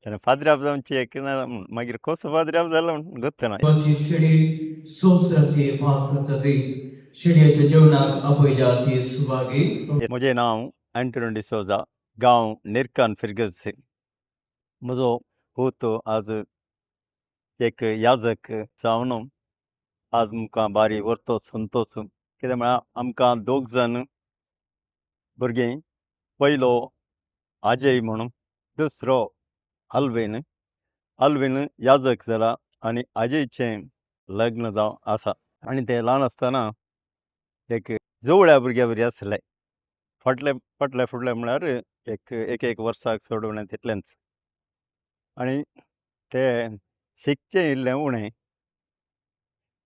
तेन्ना फादराब जावनची एकना मागीर कसो फादराब जालो म्हूण गोत्तना. देवाची शिडी सोसराची भाग करतली शिडयाच्या जेवणाक आपयल्या ती सुवागी म्हजें नांव अँटोनियो डिसोजा, गांव नेर्कान फिर्गस. म्हजो पूत आज एक याजक जावन आज आमकां बारी व्हरतो संतोश. कित्याक म्हळ्यार आमकां दोग जण भुरगीं. पयलो अजय म्हणून, दुसरो अल्विन. अल्विन याजक जाला आनी अजयचें लग्न जावन आसा. आनी ते ल्हान आसतना एक जवळ्या भुरग्या बरी आसले. फाटल्या फुडल्या म्हळ्यार एक वर्साक चड उणें तितलेंच. आनी ते शिकचें इल्लें उणें,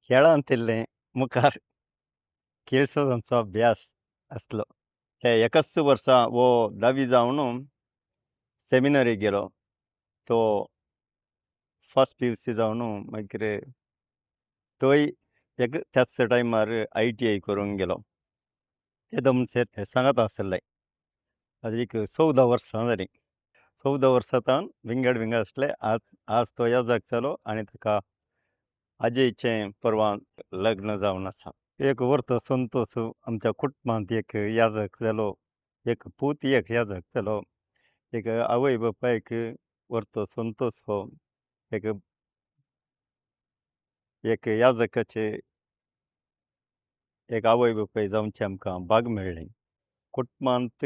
खेळांत इल्लें मुखार खेळ सोडूनचो अभ्यास आसलो. ते एकाच वर्सा वो 10वी जावन सेमिनरीक गेलो. तो फर्स्ट PUC जावन मागीर थंय त्याच टायमार ITI करूंक गेलो. ते म्हणचे ते सांगत आसले ताजीक 14 वर्सां जालीं. 14 वर्सांतान विंगड आसले. आज तो याजक जालो आनी ताका अजयचें परवां लग्न जावन आसा. एक व्हरतो संतोश आमच्या कुटुंबांत एक याजक जालो. एक पूत एक याजक जालो. एक आवय बापायक व्हरतो संतोश हो एक याजकाचे एक आवय बापाय जावनची आमकां भाग मेळ्ळी. कुटुंबांत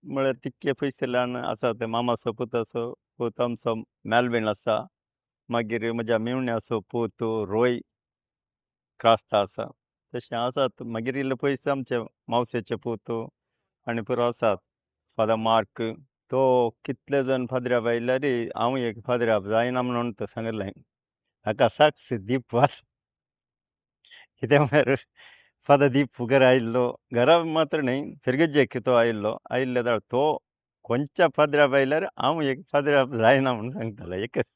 म्हळ्यार तितके पयसल्यान आसा ते मामाचो पूत आमचो मेल्वीन आसा. मागीर म्हज्या मेवण्याचो पूत रोय क्रास्ता आसा. तशें आसात. मागीर इल्ले पयस आमचे मावशेचे पूत आनी पुरो आसात. फादर मार्क तो कितले जण फादराब आयल्यार हांव एक फादराब जायना म्हणून तो सांगलें. हाका साक्ष दीप वाच. कित्याक म्हळ्यार फादर दीप घरा आयिल्लो. घरा मात्र न्हय, फिरगजेक तो आयिल्ले दाळ तो खंयच्या फादराब आयल्यार हांव एक फादराब जायना म्हणून सांगतालो एकच.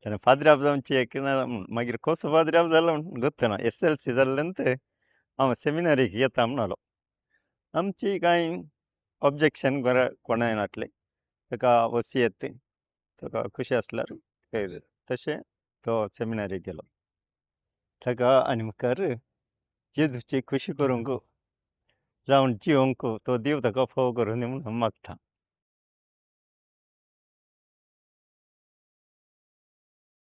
तेन्ना फादराब जावनची एकना मागीर कसो फादराब जालो म्हूण गोत्तना. SLC जाल्ले नंतर हांव सेमिनरीक येता म्हणलो. आमची कांय ऑब्जेक्शन कोणाय नासलें. ताका वसियत ताका खुशी आसल्यार तशें तो सेमिनरीक गेलो. ताका आनी मुखार जेजूची खुशी करूंक जावन जिवंक तो देव ताका फोव करूं दी म्हणून मागता.